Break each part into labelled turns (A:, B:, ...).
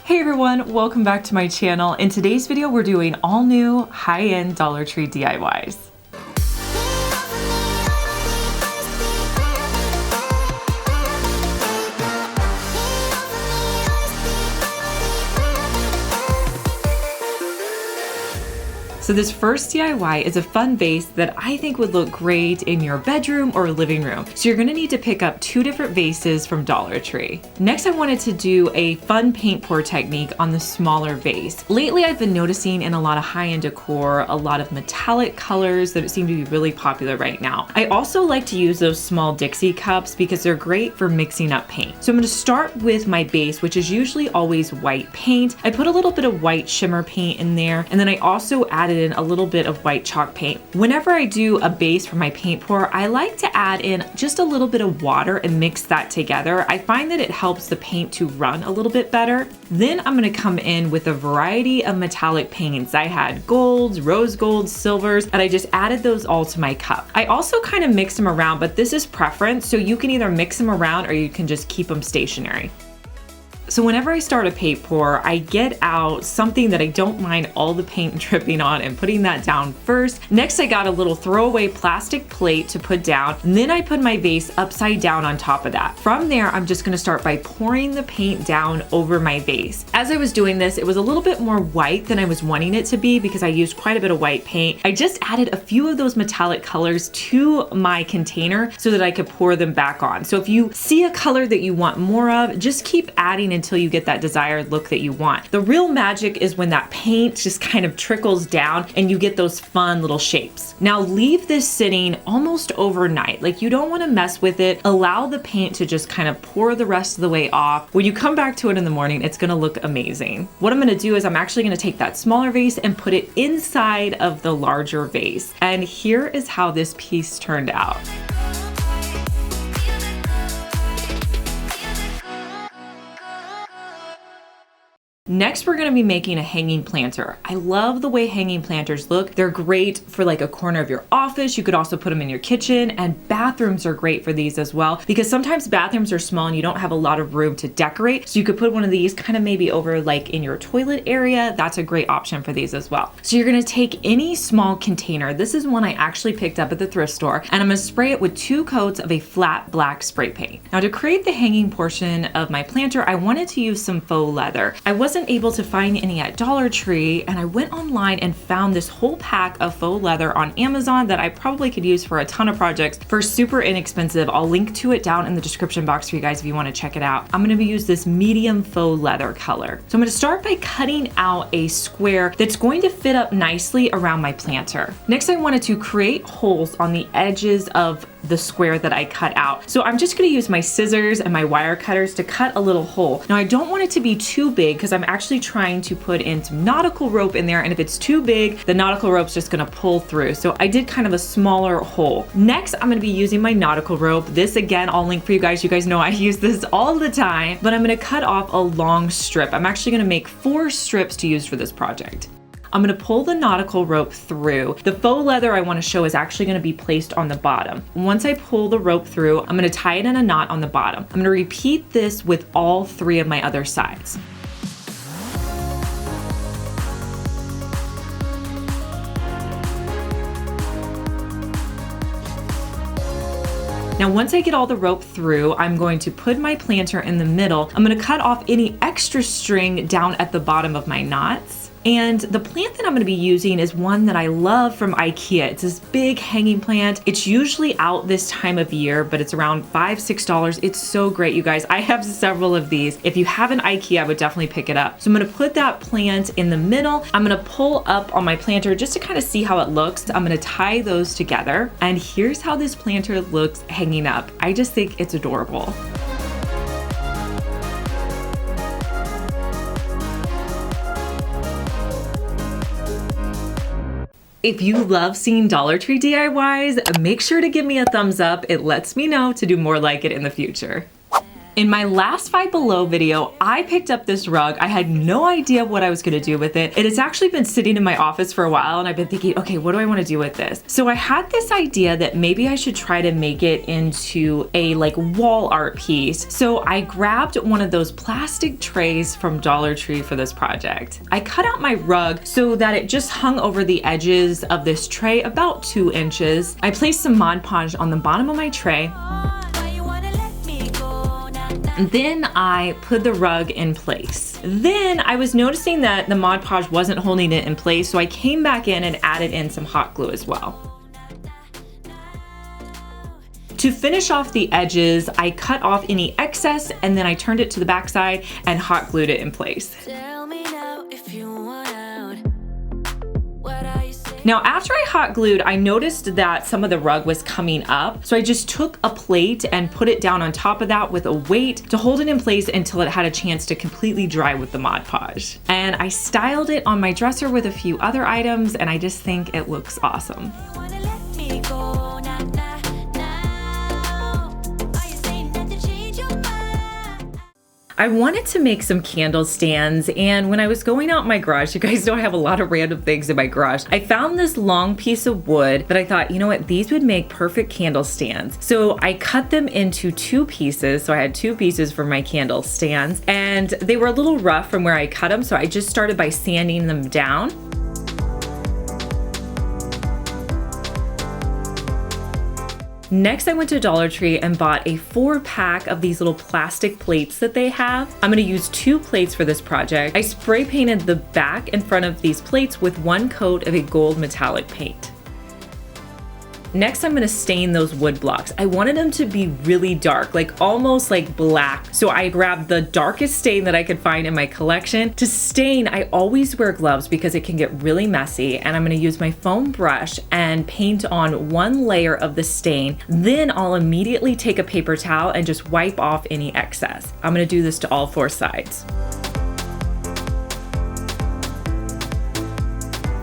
A: Hey everyone, welcome back to my channel. In today's video, we're doing all new high-end Dollar Tree DIYs. So this first DIY is a fun vase that I think would look great in your bedroom or living room. So you're gonna need to pick up 2 different vases from Dollar Tree. Next, I wanted to do a fun paint pour technique on the smaller vase. Lately, I've been noticing in a lot of high-end decor, a lot of metallic colors that seem to be really popular right now. I also like to use those small Dixie cups because they're great for mixing up paint. So I'm gonna start with my base, which is usually always white paint. I put a little bit of white shimmer paint in there, and then I also added in a little bit of white chalk paint. Whenever I do a base for my paint pour, I like to add in just a little bit of water and mix that together. I find that it helps the paint to run a little bit better. Then I'm gonna come in with a variety of metallic paints. I had golds, rose golds, silvers, and I just added those all to my cup. I also kind of mix them around, but this is preference, so you can either mix them around or you can just keep them stationary. So whenever I start a paint pour, I get out something that I don't mind all the paint dripping on and putting that down first. Next, I got a little throwaway plastic plate to put down. And then I put my vase upside down on top of that. From there, I'm just gonna start by pouring the paint down over my vase. As I was doing this, it was a little bit more white than I was wanting it to be because I used quite a bit of white paint. I just added a few of those metallic colors to my container so that I could pour them back on. So if you see a color that you want more of, just keep adding until you get that desired look that you want. The real magic is when that paint just kind of trickles down and you get those fun little shapes. Now leave this sitting almost overnight. Like, you don't want to mess with it. Allow the paint to just kind of pour the rest of the way off. When you come back to it in the morning, it's going to look amazing. What I'm going to do is I'm actually going to take that smaller vase and put it inside of the larger vase. And here is how this piece turned out. Next, we're gonna be making a hanging planter. I love the way hanging planters look. They're great for like a corner of your office. You could also put them in your kitchen, and bathrooms are great for these as well, because sometimes bathrooms are small and you don't have a lot of room to decorate. So you could put one of these kind of maybe over like in your toilet area. That's a great option for these as well. So you're gonna take any small container. This is one I actually picked up at the thrift store, and I'm gonna spray it with 2 coats of a flat black spray paint. Now, to create the hanging portion of my planter, I wanted to use some faux leather. I wasn't able to find any at Dollar Tree, and I went online and found this whole pack of faux leather on Amazon that I probably could use for a ton of projects for super inexpensive. I'll link to it down in the description box for you guys if you want to check it out. I'm going to use this medium faux leather color. So I'm going to start by cutting out a square that's going to fit up nicely around my planter. Next, I wanted to create holes on the edges of the square that I cut out. So I'm just going to use my scissors and my wire cutters to cut a little hole. Now, I don't want it to be too big because I'm actually trying to put in some nautical rope in there, and if it's too big, the nautical rope's just going to pull through. So I did kind of a smaller hole. Next, I'm going to be using my nautical rope. This, again, I'll link for you guys. You guys know I use this all the time, but I'm going to cut off a long strip. I'm actually going to make 4 strips to use for this project. I'm gonna pull the nautical rope through. The faux leather I wanna show is actually gonna be placed on the bottom. Once I pull the rope through, I'm gonna tie it in a knot on the bottom. I'm gonna repeat this with all 3 of my other sides. Now, once I get all the rope through, I'm going to put my planter in the middle. I'm gonna cut off any extra string down at the bottom of my knots. And the plant that I'm gonna be using is one that I love from IKEA. It's this big hanging plant. It's usually out this time of year, but it's around $5, $6. It's so great, you guys. I have several of these. If you have an IKEA, I would definitely pick it up. So I'm gonna put that plant in the middle. I'm gonna pull up on my planter just to kind of see how it looks. I'm gonna tie those together. And here's how this planter looks hanging up. I just think it's adorable. If you love seeing Dollar Tree DIYs, make sure to give me a thumbs up. It lets me know to do more like it in the future. In my last Five Below video, I picked up this rug. I had no idea what I was gonna do with it. It has actually been sitting in my office for a while and I've been thinking, okay, what do I wanna do with this? So I had this idea that maybe I should try to make it into a like wall art piece. So I grabbed one of those plastic trays from Dollar Tree for this project. I cut out my rug so that it just hung over the edges of this tray about 2 inches. I placed some Mod Podge on the bottom of my tray. Then I put the rug in place. Then I was noticing that the Mod Podge wasn't holding it in place, so I came back in and added in some hot glue as well. To finish off the edges, I cut off any excess and then I turned it to the backside and hot glued it in place. Now, after I hot glued, I noticed that some of the rug was coming up. So I just took a plate and put it down on top of that with a weight to hold it in place until it had a chance to completely dry with the Mod Podge. And I styled it on my dresser with a few other items and I just think it looks awesome. I wanted to make some candle stands, and when I was going out in my garage, you guys know I have a lot of random things in my garage, I found this long piece of wood that I thought, you know what, these would make perfect candle stands. So I cut them into 2 pieces, so I had 2 pieces for my candle stands, and they were a little rough from where I cut them, so I just started by sanding them down. Next, I went to Dollar Tree and bought a 4-pack of these little plastic plates that they have. I'm gonna use 2 plates for this project. I spray painted the back and front of these plates with 1 coat of a gold metallic paint. Next, I'm gonna stain those wood blocks. I wanted them to be really dark, like almost like black. So I grabbed the darkest stain that I could find in my collection. To stain, I always wear gloves because it can get really messy, and I'm gonna use my foam brush and paint on 1 layer of the stain. Then I'll immediately take a paper towel and just wipe off any excess. I'm gonna do this to all 4 sides.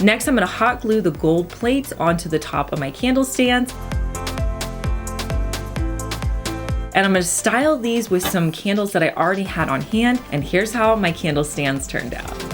A: Next, I'm gonna hot glue the gold plates onto the top of my candle stands. And I'm gonna style these with some candles that I already had on hand, and here's how my candle stands turned out.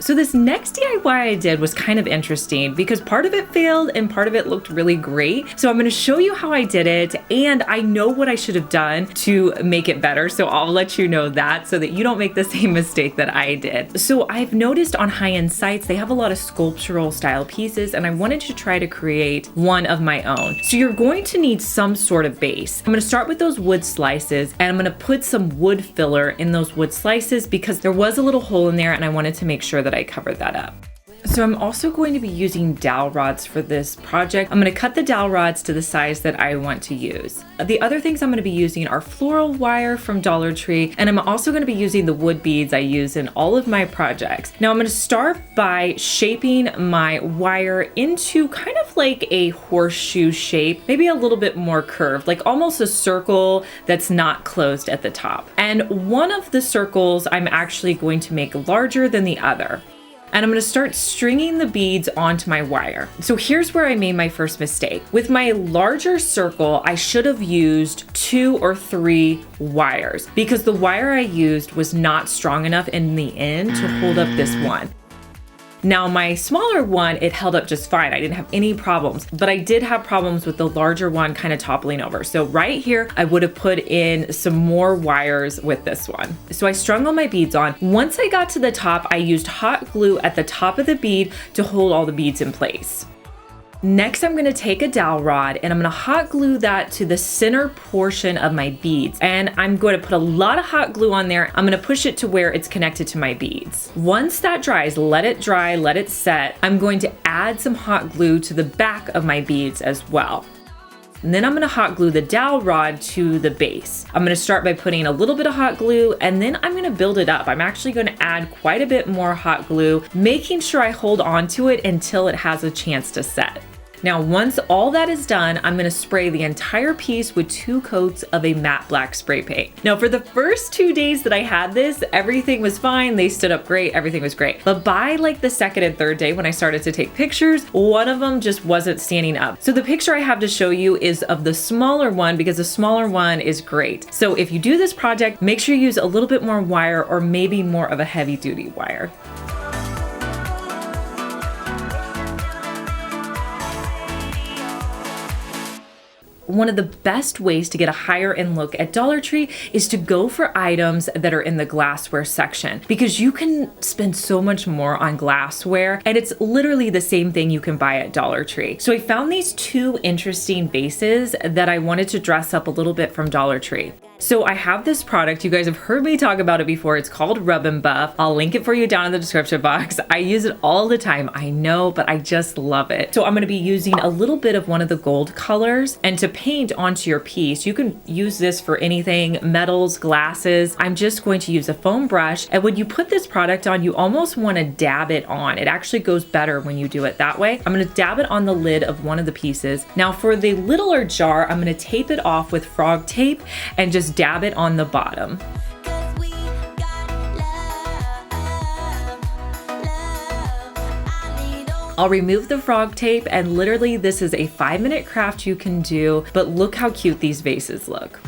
A: So this next DIY I did was kind of interesting because part of it failed and part of it looked really great. So I'm gonna show you how I did it, and I know what I should have done to make it better. So I'll let you know that so that you don't make the same mistake that I did. So I've noticed on high-end sites, they have a lot of sculptural style pieces, and I wanted to try to create one of my own. So you're going to need some sort of base. I'm gonna start with those wood slices, and I'm gonna put some wood filler in those wood slices because there was a little hole in there and I wanted to make sure that I covered that up. So I'm also going to be using dowel rods for this project. I'm going to cut the dowel rods to the size that I want to use. The other things I'm going to be using are floral wire from Dollar Tree, and I'm also going to be using the wood beads I use in all of my projects. Now I'm going to start by shaping my wire into kind of like a horseshoe shape, maybe a little bit more curved, like almost a circle that's not closed at the top. And one of the circles I'm actually going to make larger than the other. And I'm gonna start stringing the beads onto my wire. So here's where I made my first mistake. With my larger circle, I should have used 2 or 3 wires because the wire I used was not strong enough in the end to hold up this one. Now my smaller one, it held up just fine. I didn't have any problems, but I did have problems with the larger one kind of toppling over. So right here, I would have put in some more wires with this one. So I strung all my beads on. Once I got to the top, I used hot glue at the top of the bead to hold all the beads in place. Next, I'm gonna take a dowel rod and I'm gonna hot glue that to the center portion of my beads. And I'm going to put a lot of hot glue on there. I'm gonna push it to where it's connected to my beads. Once that dries, let it dry, let it set. I'm going to add some hot glue to the back of my beads as well. And then I'm gonna hot glue the dowel rod to the base. I'm gonna start by putting a little bit of hot glue and then I'm gonna build it up. I'm actually gonna add quite a bit more hot glue, making sure I hold on to it until it has a chance to set. Now, once all that is done, I'm gonna spray the entire piece with 2 coats of a matte black spray paint. Now, for the first 2 days that I had this, everything was fine. They stood up great, everything was great. But by like the second and third day when I started to take pictures, one of them just wasn't standing up. So the picture I have to show you is of the smaller one because the smaller one is great. So if you do this project, make sure you use a little bit more wire or maybe more of a heavy duty wire. One of the best ways to get a higher end look at Dollar Tree is to go for items that are in the glassware section, because you can spend so much more on glassware and it's literally the same thing you can buy at Dollar Tree. So I found these 2 interesting vases that I wanted to dress up a little bit from Dollar Tree. So I have this product, you guys have heard me talk about it before, it's called Rub and Buff. I'll link it for you down in the description box. I use it all the time, I know, but I just love it. So I'm gonna be using a little bit of one of the gold colors, and to paint onto your piece, you can use this for anything, metals, glasses. I'm just going to use a foam brush, and when you put this product on, you almost wanna dab it on. It actually goes better when you do it that way. I'm gonna dab it on the lid of one of the pieces. Now for the littler jar, I'm gonna tape it off with frog tape and just dab it on the bottom. I'll remove the frog tape, and literally this is a 5-minute craft you can do, but look how cute these vases look.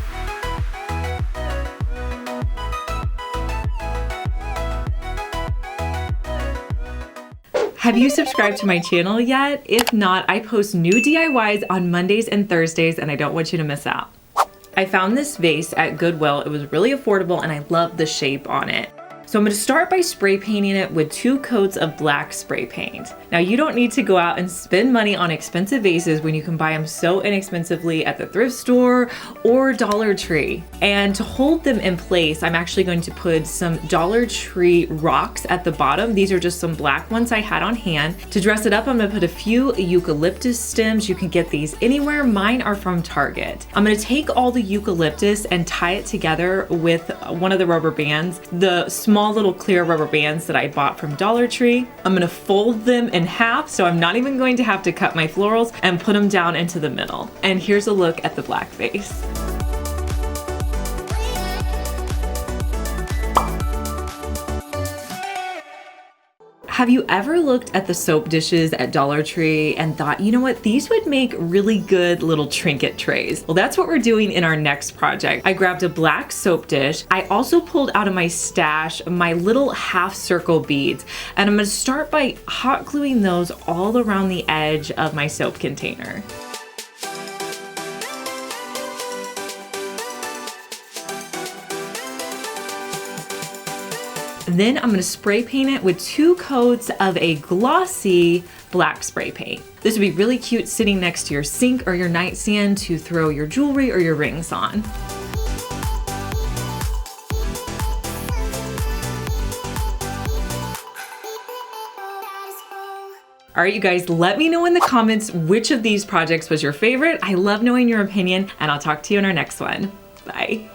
A: Have you subscribed to my channel yet? If not, I post new DIYs on Mondays and Thursdays, and I don't want you to miss out. I found this vase at Goodwill. It was really affordable and I love the shape on it. So I'm gonna start by spray painting it with 2 coats of black spray paint. Now you don't need to go out and spend money on expensive vases when you can buy them so inexpensively at the thrift store or Dollar Tree. And to hold them in place, I'm actually going to put some Dollar Tree rocks at the bottom. These are just some black ones I had on hand. To dress it up, I'm gonna put a few eucalyptus stems. You can get these anywhere. Mine are from Target. I'm gonna take all the eucalyptus and tie it together with one of the rubber bands. The small little clear rubber bands that I bought from Dollar Tree. I'm gonna fold them in half, so I'm not even going to have to cut my florals, and put them down into the middle. And here's a look at the black vase. Have you ever looked at the soap dishes at Dollar Tree and thought, you know what, these would make really good little trinket trays? Well, that's what we're doing in our next project. I grabbed a black soap dish. I also pulled out of my stash my little half circle beads, and I'm gonna start by hot gluing those all around the edge of my soap container. Then I'm gonna spray paint it with 2 coats of a glossy black spray paint. This would be really cute sitting next to your sink or your nightstand to throw your jewelry or your rings on. All right, you guys, let me know in the comments which of these projects was your favorite. I love knowing your opinion, and I'll talk to you in our next one. Bye.